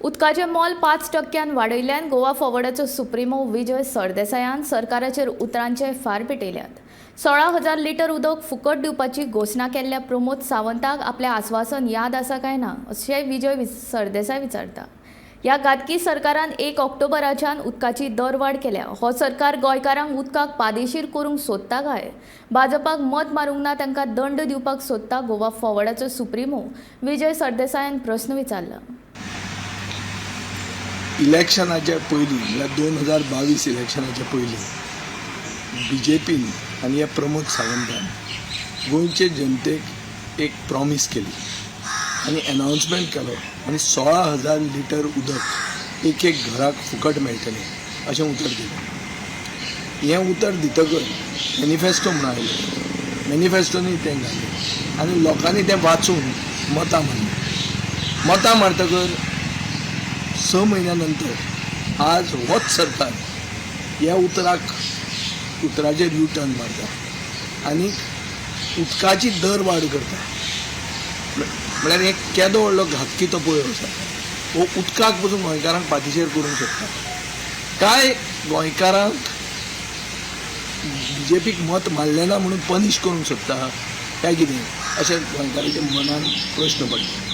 उदकाचें मोल 5% वाडयिल्ल्यान गोवा फॉरवर्डाचो सुप्रिमो विजय सरदेसायान सरकाराचेर उतरांचे फार पेटयल्यात. 16,000 लिटर उदक फुकट दिवपाची घोशणा केल्ल्या प्रमोद सावंताक आपलें आस्वासन याद आसा काय ना अशें विजय सरदेसाय विचारता. ह्या घातकी सरकारान 1 ऑक्टोबराच्यान उदकाची दरवाड केल्या. हो सरकार गोंयकारांक उदकाक पादेशीर करूंक सोदता काय? भाजपाक मत मारूंक ना तांकां दंड दिवपाक सोदता गोवा फॉरवर्डाचो सुप्रिमो विजय सरदेसायान प्रस्न विचारला. इलेक्शनाच्या पयलीं म्हळ्यार 2022 इलेक्शनाच्या पयलीं BJPन आनी ह्या प्रमोद सावंतान गोंयचे जनतेक एक प्रॉमीस केली आनी अनाउन्समेंट केलो आनी 16,000 लिटर उदक एक घराक फुकट मेळटलें अशें उतर दिलें. हें उतर दितकच मॅनिफेस्टो म्हूण आयलें. मॅनिफेस्टोनी तें घालें आनी लोकांनी तें वाचून मतां मारलीं. मतां मारतकच 6 म्हयन्या नंतर आज होच सरकार ह्या उतराचेर यू टर्न मारता आनी उदकाची दर वाड करता. म्हळ्यार एक केदो व्हडलो घातकी तो पळय आसा. हो उदकाक पसून गोंयकारांक पादेशीर करूंक सोदता काय गोंयकारांक BJPक मत मारलें ना म्हणून पनीश करूंक सोदता काय कितें अशें गोंयकारांच्या मनान प्रश्न पडटा.